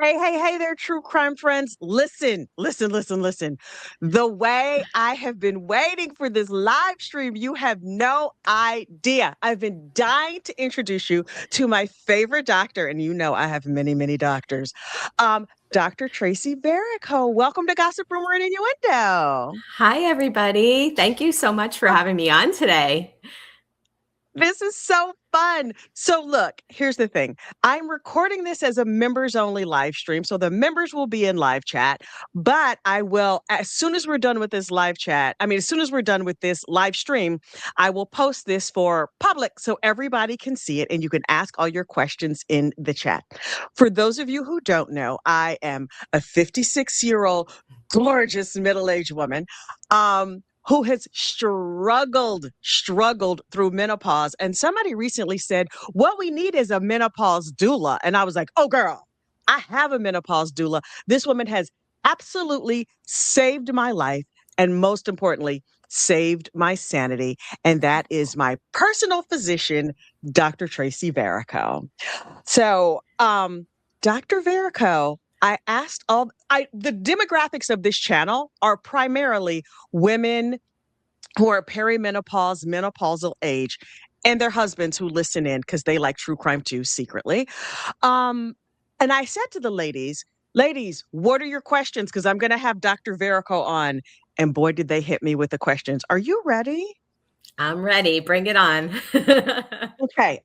Hey there, true crime friends. Listen. The way I have been waiting for this live stream, you have no idea. I've been dying to introduce you to my favorite doctor, and you know I have many doctors. Dr. Tracy Barrico. Welcome to Gossip Rumor and Innuendo. Hi, everybody. Thank you so much for having me on today. This is so fun. So, look, here's the thing. I'm recording this as a members only live stream. So, the members will be in live chat, but I will, as soon as we're done with this live chat, as soon as we're done with this live stream, I will post this for public so everybody can see it and you can ask all your questions in the chat. For those of you who don't know, I am a 56-year-old gorgeous middle aged woman. Who has struggled through menopause. And somebody recently said, what we need is a menopause doula. And I was like, oh, girl, I have a menopause doula. This woman has absolutely saved my life. And most importantly, saved my sanity. And that is my personal physician, Dr. Tracy Varico. So, Dr. Varico, I asked the demographics of this channel are primarily women who are perimenopause, menopausal age, and their husbands who listen in because they like true crime too secretly. Um, and I said to the ladies, what are your questions? Because I'm going to have Dr. Varico on. And boy, did they hit me with the questions. Are you ready? I'm ready. Bring it on. Okay.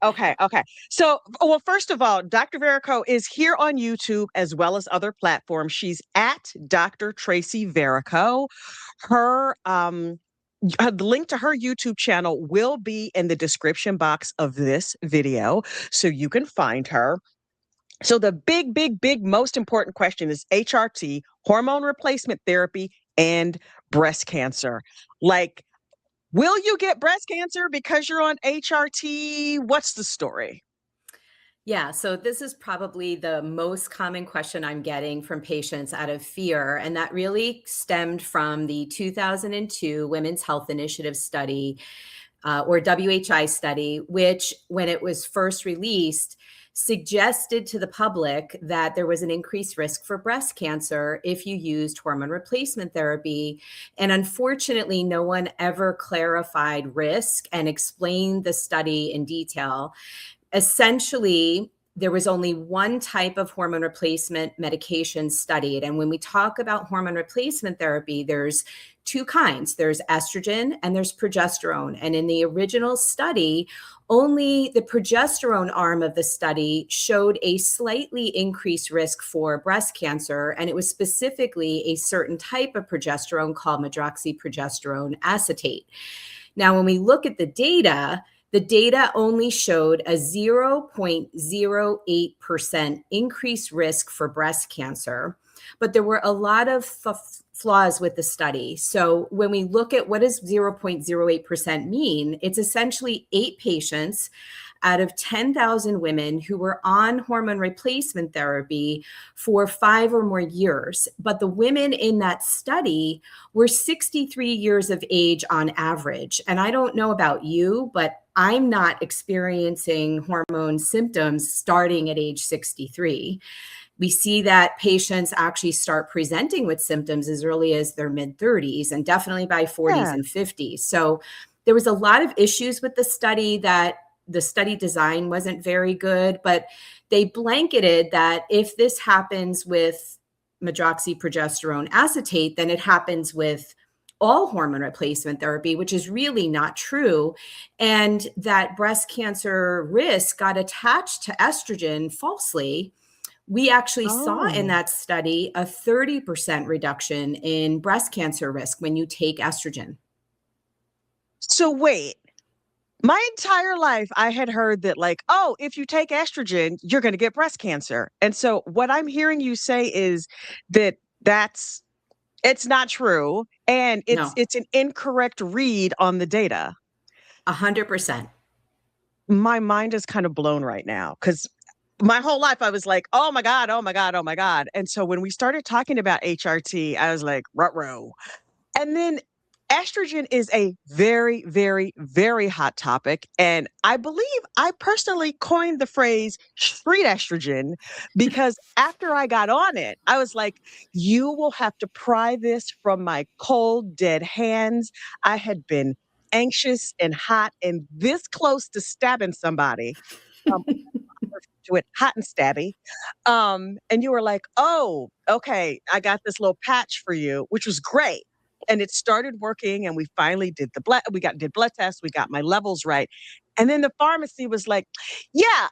So, well, first of all, Dr. Varico is here on YouTube as well as other platforms. She's at Dr. Tracy Varico. Her the link to her YouTube channel will be in the description box of this video, so you can find her. So the big, most important question is HRT, hormone replacement therapy, and breast cancer. Like, will you get breast cancer because you're on HRT? What's the story? Yeah, so this is probably the most common question I'm getting from patients out of fear. And that really stemmed from the 2002 Women's Health Initiative study, or WHI study, which, when it was first released, suggested to the public that there was an increased risk for breast cancer if you used hormone replacement therapy. And unfortunately, no one ever clarified risk and explained the study in detail. Essentially, there was only one type of hormone replacement medication studied. And when we talk about hormone replacement therapy, there's two kinds. There's estrogen and there's progesterone. And in the original study, only the progesterone arm of the study showed a slightly increased risk for breast cancer. And it was specifically a certain type of progesterone called medroxyprogesterone acetate. Now, when we look at the data only showed a 0.08% increased risk for breast cancer, but there were a lot of flaws with the study. So when we look at what does 0.08% mean, it's essentially 8 patients out of 10,000 women who were on hormone replacement therapy for 5 or more years. But the women in that study were 63 years of age on average. And I don't know about you, but I'm not experiencing hormone symptoms starting at age 63. We see that patients actually start presenting with symptoms as early as their mid-30s and definitely by 40s Yeah. and 50s. So there was a lot of issues with the study. That the study design wasn't very good, but they blanketed that if this happens with medroxyprogesterone acetate, then it happens with all hormone replacement therapy, which is really not true. And that breast cancer risk got attached to estrogen falsely. We actually saw in Oh. that study a 30% reduction in breast cancer risk when you take estrogen. So wait, my entire life I had heard that, like, oh, if you take estrogen, you're going to get breast cancer. And so what I'm hearing you say is that that's it's not true and it's No, it's an incorrect read on the data. 100%. My mind is kind of blown right now cuz my whole life I was like, "Oh my god, oh my god, oh my god." And so when we started talking about HRT, I was like, "Ruh-roh." And then estrogen is a very, very, very hot topic. And I believe I personally coined the phrase street estrogen because after I got on it, I was like, you will have to pry this from my cold, dead hands. I had been anxious and hot and this close to stabbing somebody. Um, to it, hot and stabby. And you were like, oh, okay, I got this little patch for you, which was great. And it started working, and we finally did the blood. Did blood tests. We got my levels right, and then the pharmacy was like, "Yeah,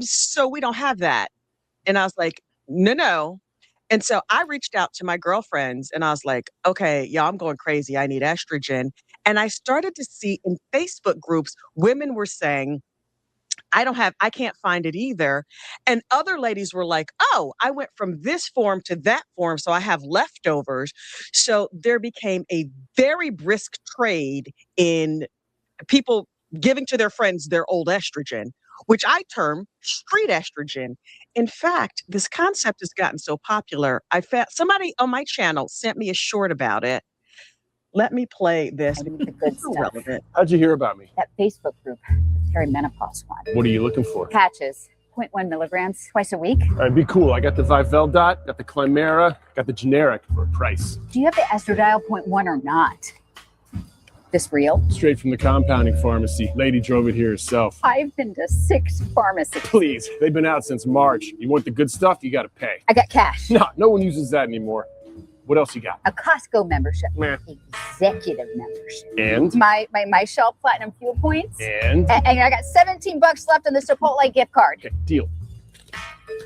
so we don't have that." And I was like, "No, no." And so I reached out to my girlfriends, and I was like, "Okay, y'all, I'm going crazy. I need estrogen." And I started to see in Facebook groups, women were saying, I can't find it either. And other ladies were like, oh, I went from this form to that form, so I have leftovers. So there became a very brisk trade in people giving to their friends their old estrogen, which I term street estrogen. In fact, this concept has gotten so popular. I found somebody on my channel sent me a short about it. Let me play this. I need the good stuff. Relevant. How'd you hear about me? That Facebook group, Perimenopause one. What are you looking for? Patches, 0.1 milligrams twice a week. All right, be cool. I got the Vivel dot, got the Climera, got the generic for a price. Do you have the estradiol 0.1 or not? This real? Straight from the compounding pharmacy. Lady drove it here herself. I've been to 6 pharmacies. Please, they've been out since March. You want the good stuff, you gotta pay. I got cash. No one uses that anymore. What else you got? A Costco membership. Meh. Executive membership. And? My Shell Platinum Fuel points. And I got $17 left on the Chipotle gift card. okay, deal.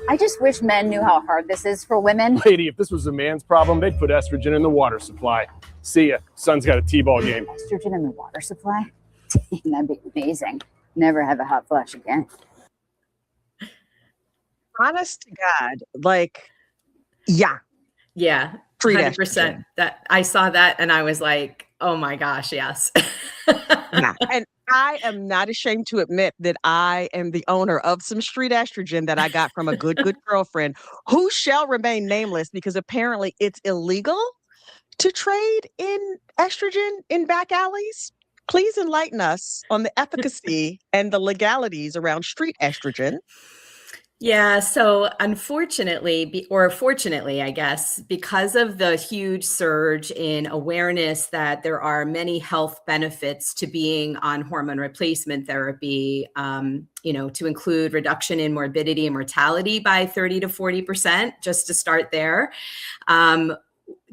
I just wish men knew how hard this is for women. Lady, if this was a man's problem, they'd put estrogen in the water supply. See ya. Son's got a T-ball game. Estrogen in the water supply? That'd be amazing. Never have a hot flash again. Honest to God, like, yeah. Yeah, 100%. That I saw that and I was like, oh my gosh, yes. Yeah. And I am not ashamed to admit that I am the owner of some street estrogen that I got from a good girlfriend who shall remain nameless because apparently it's illegal to trade in estrogen in back alleys. Please enlighten us on the efficacy and the legalities around street estrogen. Yeah, so unfortunately, or fortunately, I guess, because of the huge surge in awareness that there are many health benefits to being on hormone replacement therapy, to include reduction in morbidity and mortality by 30 to 40%, just to start there.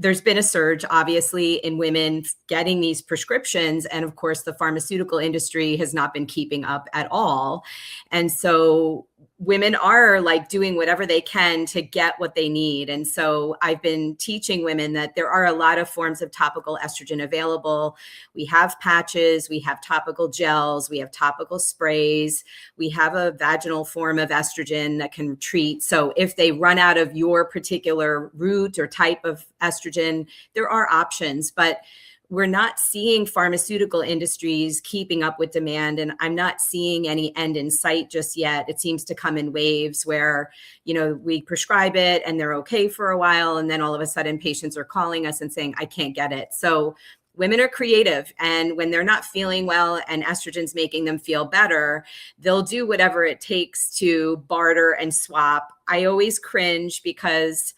There's been a surge, obviously, in women getting these prescriptions. And of course, the pharmaceutical industry has not been keeping up at all. And so women are like doing whatever they can to get what they need. And so I've been teaching women that there are a lot of forms of topical estrogen available. We have patches, we have topical gels, we have topical sprays, we have a vaginal form of estrogen that can treat. So if they run out of your particular route or type of estrogen, there are options, but we're not seeing pharmaceutical industries keeping up with demand. And I'm not seeing any end in sight just yet. It seems to come in waves where, we prescribe it and they're okay for a while. And then all of a sudden patients are calling us and saying, I can't get it. So women are creative. And when they're not feeling well and estrogen's making them feel better, they'll do whatever it takes to barter and swap. I always cringe because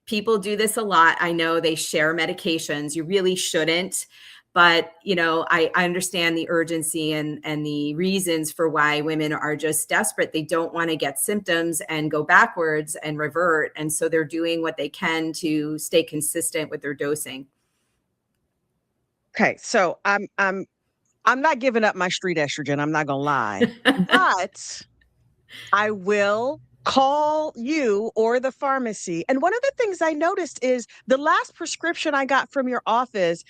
people do this a lot. I know they share medications. You really shouldn't. But, I understand the urgency and the reasons for why women are just desperate. They don't want to get symptoms and go backwards and revert. And so they're doing what they can to stay consistent with their dosing. Okay. So I'm not giving up my street estrogen. I'm not going to lie, but I will call you or the pharmacy. And one of the things I noticed is the last prescription I got from your office,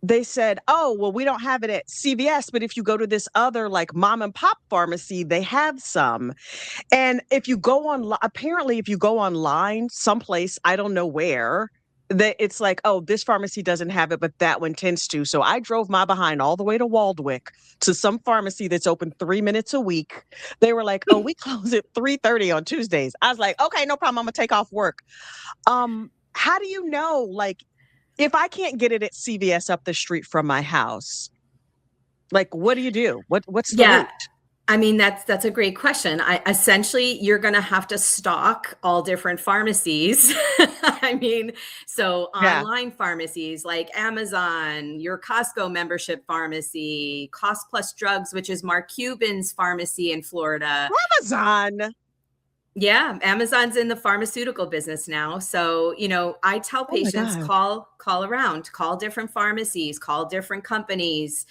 they said, oh, well, we don't have it at CVS, but if you go to this other like mom and pop pharmacy, they have some. And if you go online, someplace, I don't know where, it's like, oh, this pharmacy doesn't have it, but that one tends to. So I drove my behind all the way to Waldwick to some pharmacy that's open 3 minutes a week. They were like, oh, we close at 3:30 on Tuesdays. I was like, okay, no problem. I'm gonna take off work. How do you know, like, if I can't get it at CVS up the street from my house, like, what do? What's the Yeah. route? I mean, that's a great question. Essentially, you're going to have to stock all different pharmacies. I mean, so Yeah. online pharmacies like Amazon, your Costco membership pharmacy, Cost Plus Drugs, which is Mark Cuban's pharmacy in Florida. Amazon. Yeah, Amazon's in the pharmaceutical business now. So, I tell Oh my patients, God. call around, call different pharmacies, call different companies.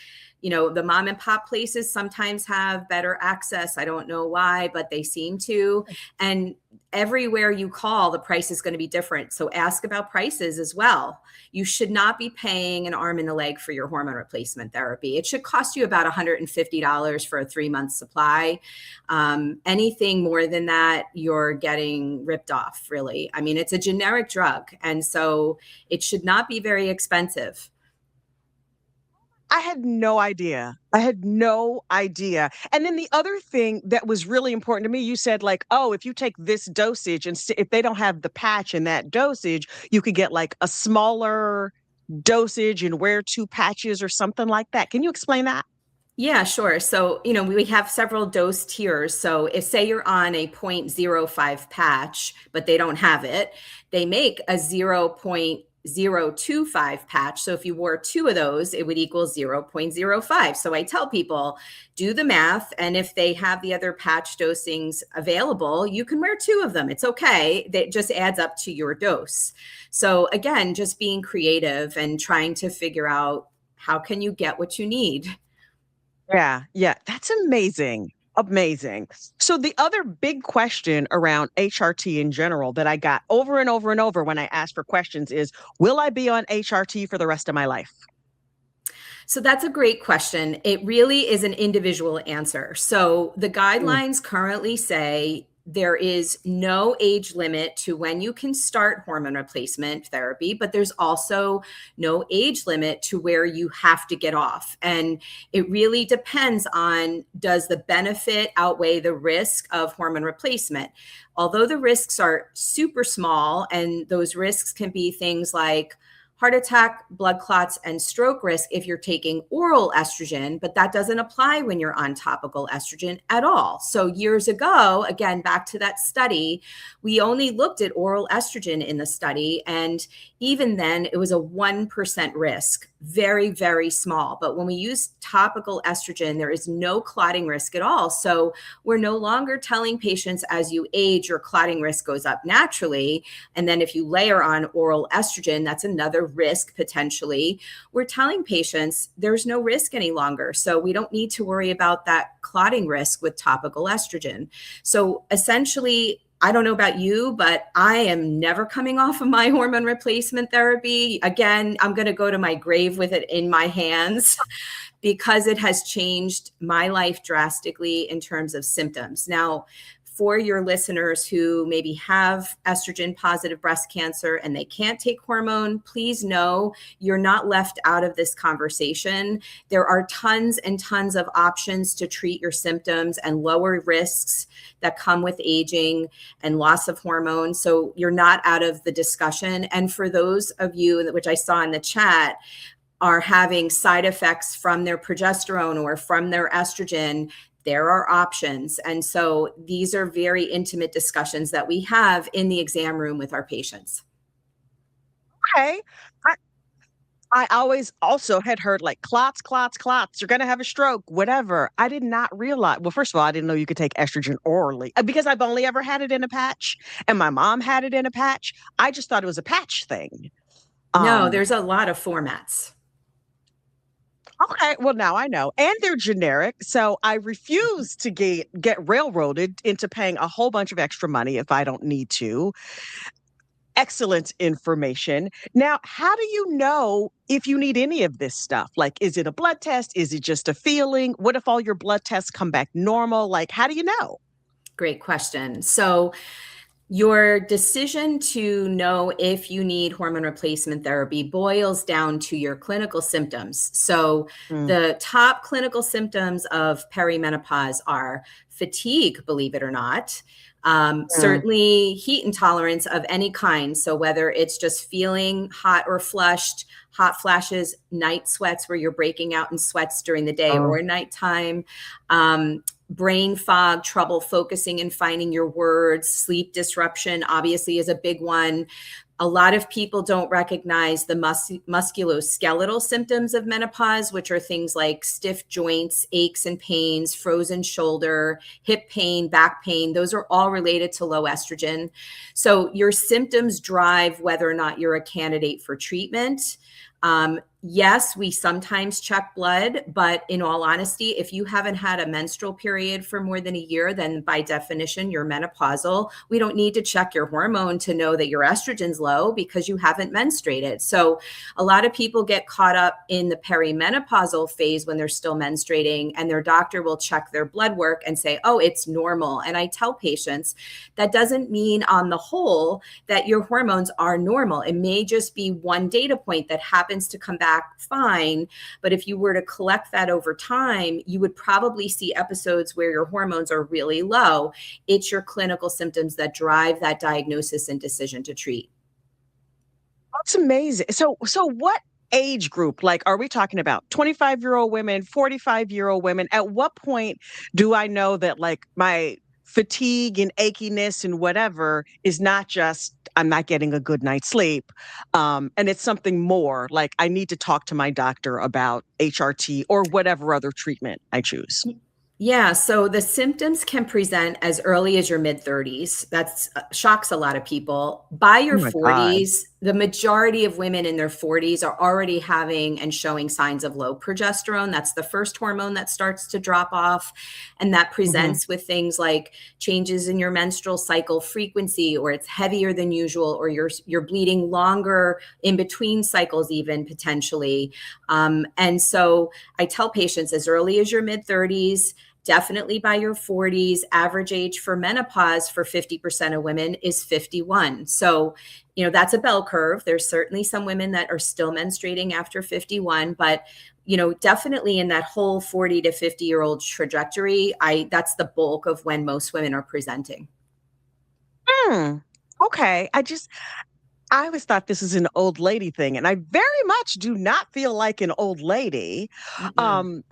The mom and pop places sometimes have better access. I don't know why, but they seem to. And everywhere you call, the price is going to be different. So ask about prices as well. You should not be paying an arm and a leg for your hormone replacement therapy. It should cost you about $150 for a 3-month supply. Anything more than that, you're getting ripped off, really. I mean, it's a generic drug, and so it should not be very expensive. I had no idea. I had no idea. And then the other thing that was really important to me, you said like, oh, if you take this dosage and if they don't have the patch in that dosage, you could get like a smaller dosage and wear 2 patches or something like that. Can you explain that? Yeah, sure. So, we have several dose tiers. So if say you're on a 0.05 patch, but they don't have it, they make a 0.025 patch. So if you wore 2 of those, it would equal 0.05. So I tell people, do the math. And if they have the other patch dosings available, you can wear 2 of them. It's okay. That just adds up to your dose. So again, just being creative and trying to figure out how can you get what you need. Yeah, yeah, that's amazing. Amazing. So the other big question around HRT in general that I got over and over and over when I asked for questions is, will I be on HRT for the rest of my life? So that's a great question. It really is an individual answer. So the Mm. guidelines currently say there is no age limit to when you can start hormone replacement therapy, but there's also no age limit to where you have to get off. And it really depends on, does the benefit outweigh the risk of hormone replacement? Although the risks are super small, and those risks can be things like heart attack, blood clots, and stroke risk if you're taking oral estrogen, but that doesn't apply when you're on topical estrogen at all. So years ago, again, back to that study, we only looked at oral estrogen in the study. And even then, it was a 1% risk, very, very small. But when we use topical estrogen, there is no clotting risk at all. So we're no longer telling patients as you age, your clotting risk goes up naturally. And then if you layer on oral estrogen, that's another risk potentially. We're telling patients there's no risk any longer. So we don't need to worry about that clotting risk with topical estrogen. So essentially, I don't know about you, but I am never coming off of my hormone replacement therapy. Again, I'm going to go to my grave with it in my hands because it has changed my life drastically in terms of symptoms. Now, for your listeners who maybe have estrogen positive breast cancer and they can't take hormone, please know you're not left out of this conversation. There are tons and tons of options to treat your symptoms and lower risks that come with aging and loss of hormones. So you're not out of the discussion. And for those of you, which I saw in the chat, are having side effects from their progesterone or from their estrogen, there are options. And so these are very intimate discussions that we have in the exam room with our patients. Okay. I always also had heard like clots, clots, clots. You're going to have a stroke, whatever. I did not realize. Well, first of all, I didn't know you could take estrogen orally because I've only ever had it in a patch and my mom had it in a patch. I just thought it was a patch thing. No, there's a lot of formats. Okay, well now I know. And they're generic, so I refuse to get railroaded into paying a whole bunch of extra money if I don't need to. Excellent information. Now, how do you know if you need any of this stuff? Like, is it a blood test? Is it just a feeling? What if all your blood tests come back normal? Like, how do you know? Great question. So your decision to know if you need hormone replacement therapy boils down to your clinical symptoms. So Mm. the top clinical symptoms of perimenopause are fatigue, believe it or not, Certainly heat intolerance of any kind. So whether it's just feeling hot or flushed, hot flashes, night sweats where you're breaking out in sweats during the day or nighttime, brain fog, trouble focusing and finding your words, sleep disruption obviously is a big one. A lot of people don't recognize the musculoskeletal symptoms of menopause, which are things like stiff joints, aches and pains, frozen shoulder, hip pain, back pain. Those are all related to low estrogen. So your symptoms drive whether or not you're a candidate for treatment. Yes, we sometimes check blood, but in all honesty, if you haven't had a menstrual period for more than a year, then by definition, you're menopausal. We don't need to check your hormone to know that your estrogen's low because you haven't menstruated. So a lot of people get caught up in the perimenopausal phase when they're still menstruating, and their doctor will check their blood work and say, oh, it's normal. And I tell patients that doesn't mean on the whole that your hormones are normal. It may just be one data point that happens to come back fine. But if you were to collect that over time, you would probably see episodes where your hormones are really low. It's your clinical symptoms that drive that diagnosis and decision to treat. That's amazing. So what age group, like, are we talking about 25-year-old women, 45-year-old women? At what point do I know that, like, my fatigue and achiness and whatever is not just I'm not getting a good night's sleep, and it's something more, like I need to talk to my doctor about HRT or whatever other treatment I choose? Yeah, so the symptoms can present as early as your mid 30s. That shocks a lot of people. By Oh your my God. 40s, the majority of women in their 40s are already having and showing signs of low progesterone. That's the first hormone that starts to drop off. And that presents with things like changes in your menstrual cycle frequency, or it's heavier than usual, or you're bleeding longer in between cycles, even potentially. And so I tell patients as early as your mid 30s, definitely by your 40s. Average age for menopause for 50% of women is 51. So, that's a bell curve. There's certainly some women that are still menstruating after 51, but definitely in that whole 40 to 50-year-old trajectory, that's the bulk of when most women are presenting. Okay. I always thought this is an old lady thing, and I very much do not feel like an old lady. And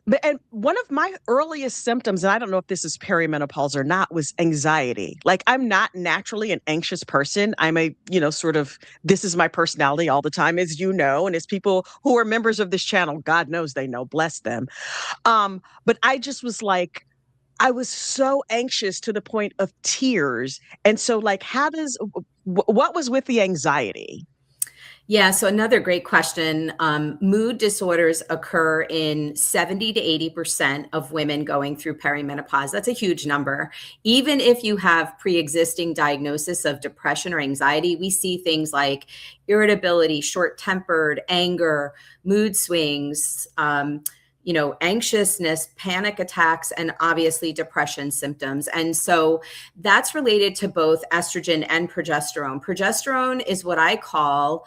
one of my earliest symptoms, and I don't know if this is perimenopause or not, was anxiety. Like, I'm not naturally an anxious person. I'm sort of, this is my personality all the time, as you know, and as people who are members of this channel, God knows they know, bless them. But I just was like, I was so anxious to the point of tears. And so, like, what was with the anxiety? Yeah, so another great question. Mood disorders occur in 70 to 80% of women going through perimenopause. That's a huge number. Even if you have pre-existing diagnosis of depression or anxiety, we see things like irritability, short-tempered, anger, mood swings, anxiousness, panic attacks, and obviously depression symptoms. And so that's related to both estrogen and progesterone. Progesterone is what I call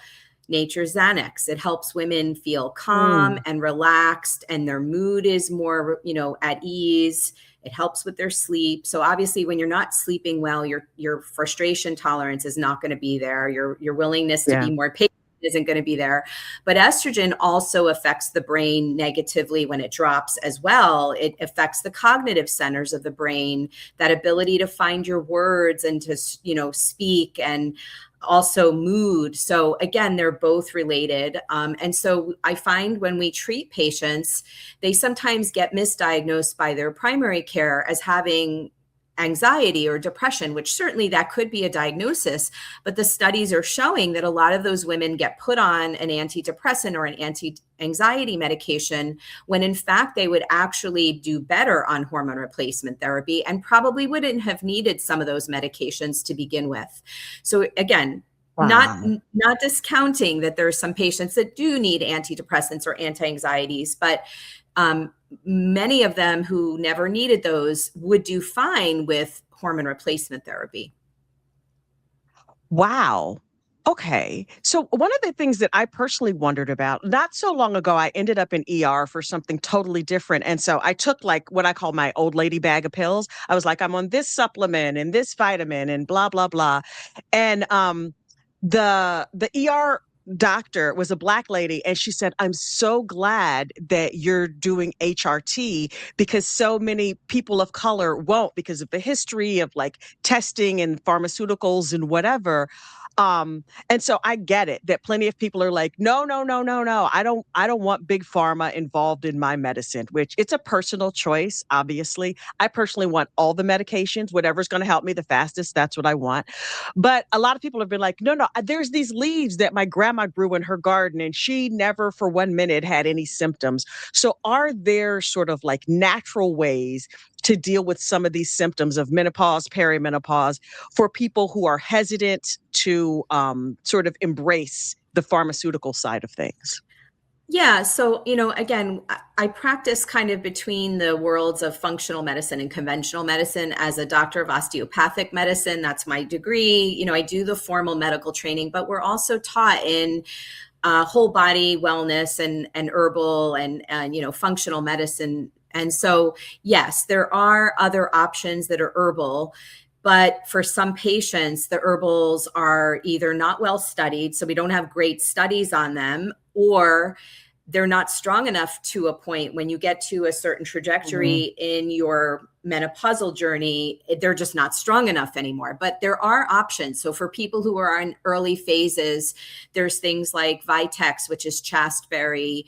nature's Xanax. It helps women feel calm and relaxed, and their mood is more, at ease. It helps with their sleep. So obviously when you're not sleeping well, your frustration tolerance is not going to be there. Your willingness to be more patient isn't going to be there. But estrogen also affects the brain negatively when it drops as well. It affects the cognitive centers of the brain, that ability to find your words and to, speak, and also mood. So again, they're both related. And so I find when we treat patients, they sometimes get misdiagnosed by their primary care as having anxiety or depression, which certainly that could be a diagnosis, but the studies are showing that a lot of those women get put on an antidepressant or an anti-anxiety medication when in fact they would actually do better on hormone replacement therapy and probably wouldn't have needed some of those medications to begin with. So again, not discounting that there are some patients that do need antidepressants or anti-anxieties, but many of them who never needed those would do fine with hormone replacement therapy. Wow. Okay. So one of the things that I personally wondered about, not so long ago, I ended up in ER for something totally different. And so I took like what I call my old lady bag of pills. I was like, I'm on this supplement and this vitamin and blah, blah, blah. And the ER doctor was a Black lady, and she said, I'm so glad that you're doing HRT because so many people of color won't, because of the history of like testing and pharmaceuticals and whatever. And so I get it that plenty of people are like, no, no, no, no, no. I don't want big pharma involved in my medicine, which it's a personal choice, obviously. I personally want all the medications, whatever's going to help me the fastest, that's what I want. But a lot of people have been like, no, no, there's these leaves that my grandma grew in her garden and she never for 1 minute had any symptoms. So are there sort of like natural ways to deal with some of these symptoms of menopause, perimenopause, for people who are hesitant to sort of embrace the pharmaceutical side of things? Yeah. So, again, I practice kind of between the worlds of functional medicine and conventional medicine as a doctor of osteopathic medicine. That's my degree. I do the formal medical training, but we're also taught in whole body wellness and herbal and functional medicine. And so, yes, there are other options that are herbal. But for some patients, the herbals are either not well studied, so we don't have great studies on them, or they're not strong enough to a point when you get to a certain trajectory in your menopausal journey, they're just not strong enough anymore. But there are options. So for people who are in early phases, there's things like Vitex, which is chasteberry.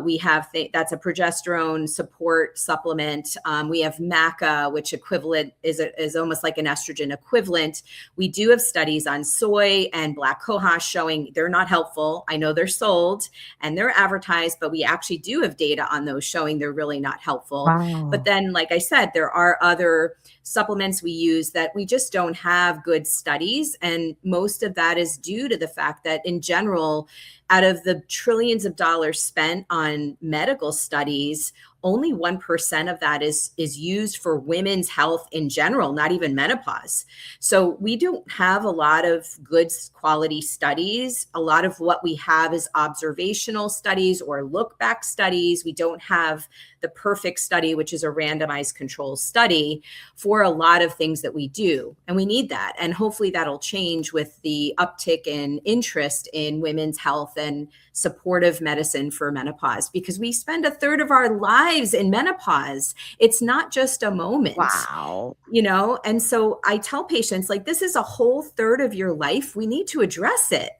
We have that's a progesterone support supplement. We have Maca, which equivalent is almost like an estrogen equivalent. We do have studies on soy and black cohosh showing they're not helpful. I know they're sold and they're advertised, but we actually do have data on those showing they're really not helpful. Wow. But then, like I said, there are other supplements we use that we just don't have good studies. And most of that is due to the fact that in general, out of the trillions of dollars spent on medical studies, only 1% of that is used for women's health in general, not even menopause. So we don't have a lot of good quality studies. A lot of what we have is observational studies or look back studies. We don't have the perfect study, which is a randomized control study for a lot of things that we do. And we need that. And hopefully that'll change with the uptick in interest in women's health and supportive medicine for menopause, because we spend a third of our lives in menopause. It's not just a moment. Wow. And so I tell patients, like, this is a whole third of your life. We need to address it.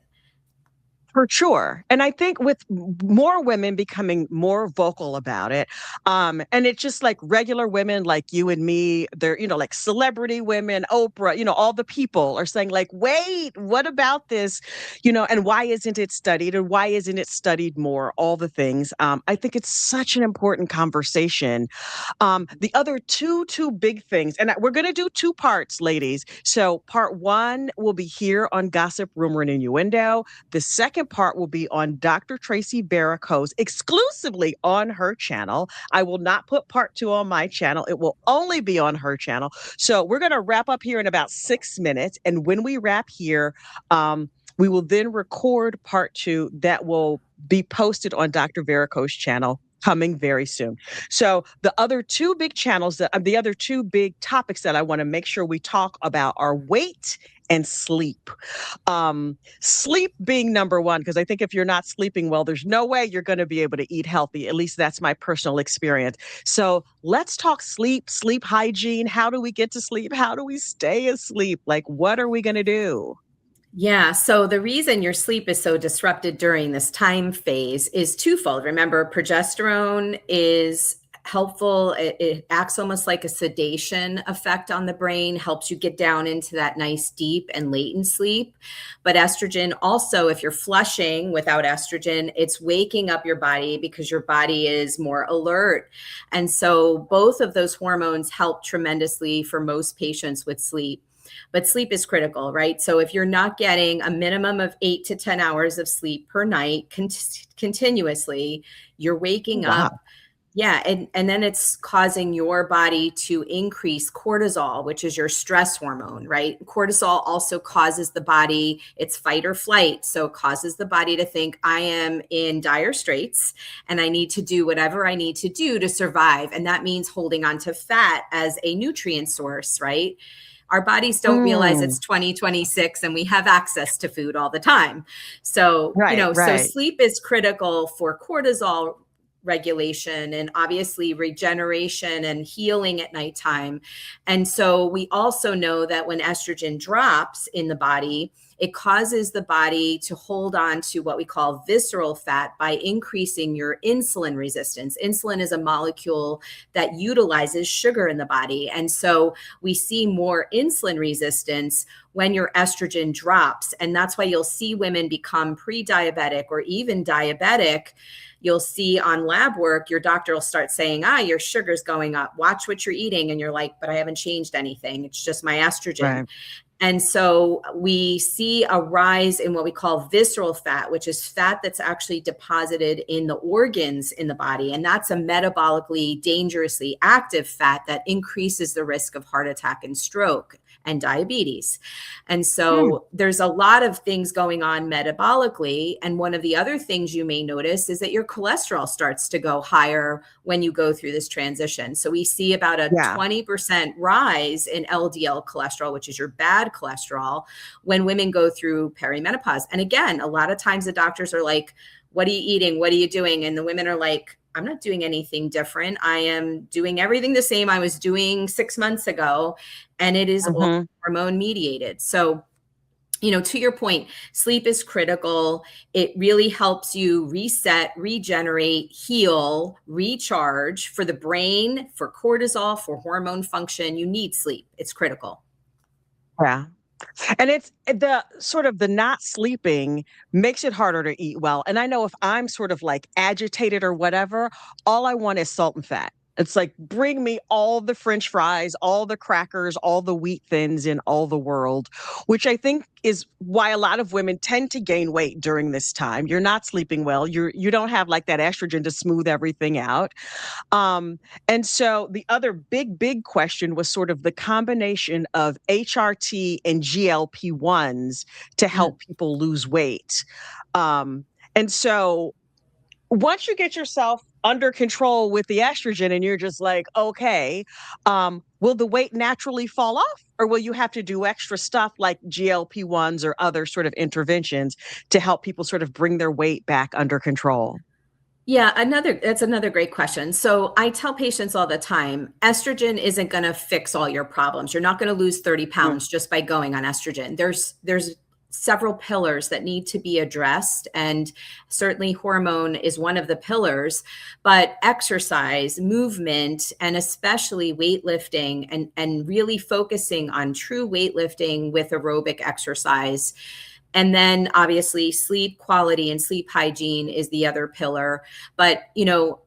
For sure. And I think with more women becoming more vocal about it, and it's just like regular women like you and me, they're, like celebrity women, Oprah, all the people are saying like, wait, what about this? And why isn't it studied? And why isn't it studied more? All the things. I think it's such an important conversation. The other two big things, and we're going to do two parts, ladies. So part one will be here on Gossip, Rumor, and Innuendo. The second part will be on Dr. Tracy Barrico's exclusively on her channel. I will not put part two on my channel. It will only be on her channel. So we're going to wrap up here in about 6 minutes. And when we wrap here, we will then record part two that will be posted on Dr. Barrico's channel coming very soon. So the other two big the other two big topics that I want to make sure we talk about are weight and sleep. Sleep being number one, because I think if you're not sleeping well, there's no way you're going to be able to eat healthy. At least that's my personal experience. So let's talk sleep hygiene. How do we get to sleep? How do we stay asleep? Like, what are we going to do? Yeah. So the reason your sleep is so disrupted during this time phase is twofold. Remember, progesterone is helpful. It acts almost like a sedation effect on the brain, helps you get down into that nice, deep and latent sleep. But estrogen also, if you're flushing without estrogen, it's waking up your body because your body is more alert. And so both of those hormones help tremendously for most patients with sleep. But sleep is critical, right? So if you're not getting a minimum of 8 to 10 hours of sleep per night continuously, you're waking up. Yeah. And then it's causing your body to increase cortisol, which is your stress hormone, right? Cortisol also causes the body, it's fight or flight. So it causes the body to think, I am in dire straits and I need to do whatever I need to do to survive. And that means holding on to fat as a nutrient source, right? Our bodies don't realize it's 2026 and we have access to food all the time. So, Right, so right. sleep is critical for cortisol regulation and obviously regeneration and healing at nighttime. And so we also know that when estrogen drops in the body, it causes the body to hold on to what we call visceral fat by increasing your insulin resistance. Insulin is a molecule that utilizes sugar in the body. And so we see more insulin resistance when your estrogen drops. And that's why you'll see women become pre-diabetic or even diabetic. You'll see on lab work, your doctor will start saying, your sugar's going up. Watch what you're eating. And you're like, but I haven't changed anything. It's just my estrogen. Right. And so we see a rise in what we call visceral fat, which is fat that's actually deposited in the organs in the body. And that's a metabolically dangerously active fat that increases the risk of heart attack and stroke and diabetes. And so there's a lot of things going on metabolically. And one of the other things you may notice is that your cholesterol starts to go higher when you go through this transition. So we see about a 20% rise in LDL cholesterol, which is your bad cholesterol, when women go through perimenopause. And again, a lot of times the doctors are like, what are you eating? What are you doing? And the women are like, I'm not doing anything different. I am doing everything the same I was doing 6 months ago. And it is all hormone mediated. So, to your point, sleep is critical. It really helps you reset, regenerate, heal, recharge for the brain, for cortisol, for hormone function. You need sleep. It's critical. Yeah. And it's the sort of the not sleeping makes it harder to eat well. And I know if I'm sort of like agitated or whatever, all I want is salt and fat. It's like, bring me all the French fries, all the crackers, all the wheat thins in all the world, which I think is why a lot of women tend to gain weight during this time. You're not sleeping well. You don't have like that estrogen to smooth everything out. And so the other big question was sort of the combination of HRT and GLP-1s to help people lose weight. And so once you get yourself under control with the estrogen and you're just like, okay, will the weight naturally fall off? Or will you have to do extra stuff like GLP-1s or other sort of interventions to help people sort of bring their weight back under control? Yeah, that's another great question. So I tell patients all the time, estrogen isn't going to fix all your problems. You're not going to lose 30 pounds just by going on estrogen. There's several pillars that need to be addressed. And certainly hormone is one of the pillars, but exercise, movement, and especially weightlifting and really focusing on true weightlifting with aerobic exercise. And then obviously sleep quality and sleep hygiene is the other pillar. But,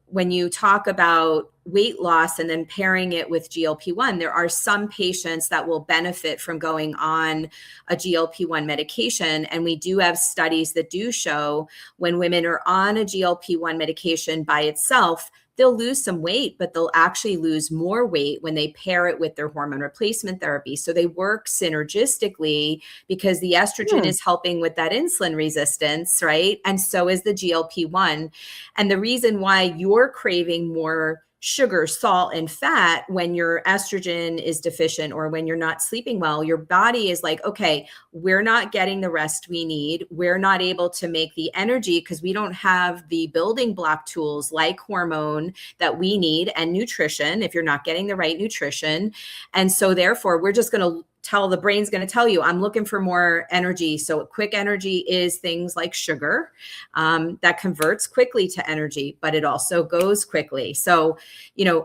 when you talk about weight loss and then pairing it with GLP-1, there are some patients that will benefit from going on a GLP-1 medication. And we do have studies that do show when women are on a GLP-1 medication by itself, they'll lose some weight, but they'll actually lose more weight when they pair it with their hormone replacement therapy. So they work synergistically because the estrogen is helping with that insulin resistance, right? And so is the GLP-1. And the reason why you're craving more sugar, salt, and fat when your estrogen is deficient or when you're not sleeping well, your body is like, okay, we're not getting the rest we need. We're not able to make the energy because we don't have the building block tools like hormone that we need and nutrition if you're not getting the right nutrition. And so therefore, we're just going to the brain's going to tell you, I'm looking for more energy. So quick energy is things like sugar that converts quickly to energy, but it also goes quickly. So,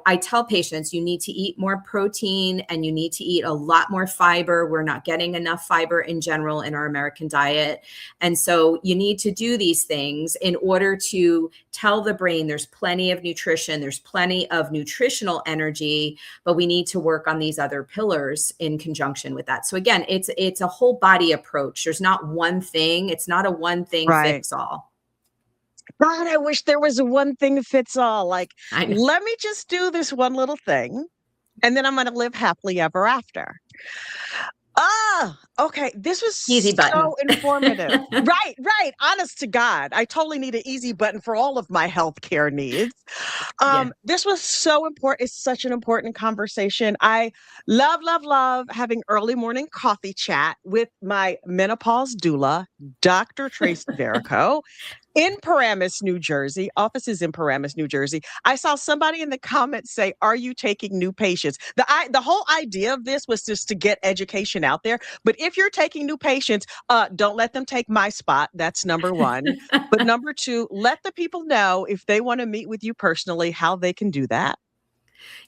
I tell patients you need to eat more protein and you need to eat a lot more fiber. We're not getting enough fiber in general in our American diet. And so you need to do these things in order to tell the brain there's plenty of nutrition, there's plenty of nutritional energy, but we need to work on these other pillars in conjunction with that. So again, it's a whole body approach. There's not one thing. It's not a one thing fix all. God, I wish there was a one thing fits all. Like, I know. let me just do this one little thing, and then I'm going to live happily ever after. Okay. This was Easy button. so informative. Right. Honest to God, I totally need an easy button for all of my healthcare needs. Yeah. This was so important. It's such an important conversation. I love having early morning coffee chat with my menopause doula, Dr. Tracy Verico, in Paramus, New Jersey. Offices in Paramus, New Jersey. I saw somebody in the comments say, "Are you taking new patients?" The whole idea of this was just to get education out there. But if you're taking new patients, don't let them take my spot. That's number one. But number two, let the people know if they want to meet with you personally, how they can do that.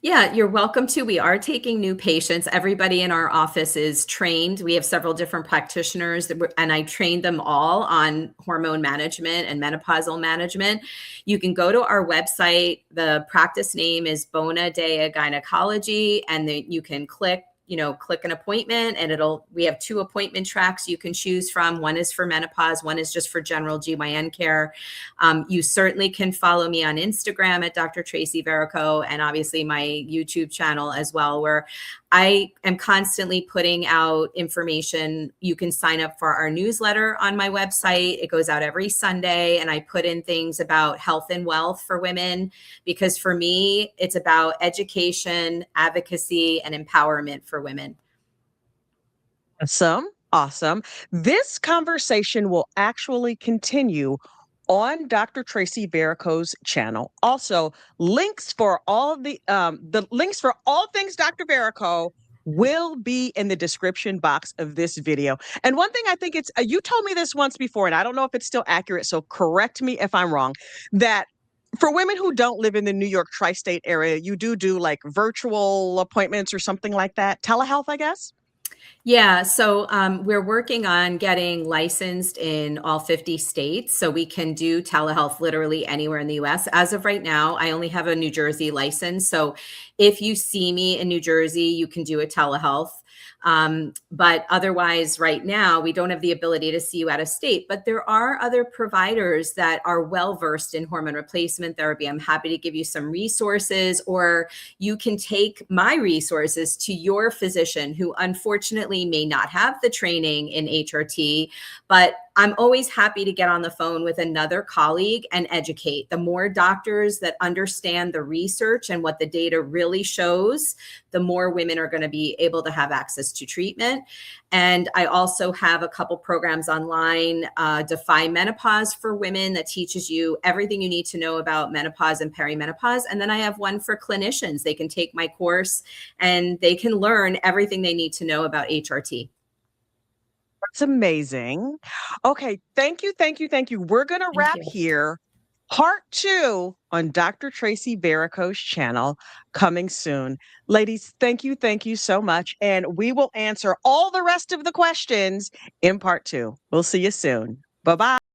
Yeah, you're welcome to. We are taking new patients. Everybody in our office is trained. We have several different practitioners, and I trained them all on hormone management and menopausal management. You can go to our website. The practice name is Bona Dea Gynecology, and then you can click an appointment, and we have 2 appointment tracks you can choose from. One is for menopause, one is just for general GYN care. You certainly can follow me on Instagram at Dr. Tracy Verico, and obviously my YouTube channel as well, where I am constantly putting out information. You can sign up for our newsletter on my website. It goes out every Sunday, and I put in things about health and wealth for women, because for me, it's about education, advocacy, and empowerment for women. Awesome. This conversation will actually continue on Dr. Tracy Verico's channel. Also, links for all the links for all things Dr. Verico will be in the description box of this video. And one thing I think you told me this once before, and I don't know if it's still accurate, so correct me if I'm wrong, that for women who don't live in the New York tri-state area, you do like virtual appointments or something like that. Telehealth, I guess? Yeah, so we're working on getting licensed in all 50 states, so we can do telehealth literally anywhere in the US. As of right now, I only have a New Jersey license. So if you see me in New Jersey, you can do a telehealth. But otherwise, right now, we don't have the ability to see you out of state. But there are other providers that are well-versed in hormone replacement therapy. I'm happy to give you some resources, or you can take my resources to your physician who unfortunately may not have the training in HRT, but I'm always happy to get on the phone with another colleague and educate. The more doctors that understand the research and what the data really shows, the more women are going to be able to have access to treatment. And I also have a couple programs online, Defy Menopause for women, that teaches you everything you need to know about menopause and perimenopause. And then I have one for clinicians. They can take my course and they can learn everything they need to know about HRT. That's amazing. Okay, thank you. We're going to wrap here. Part 2 on Dr. Tracy Verico's channel coming soon. Ladies, thank you so much. And we will answer all the rest of the questions in part 2. We'll see you soon. Bye-bye.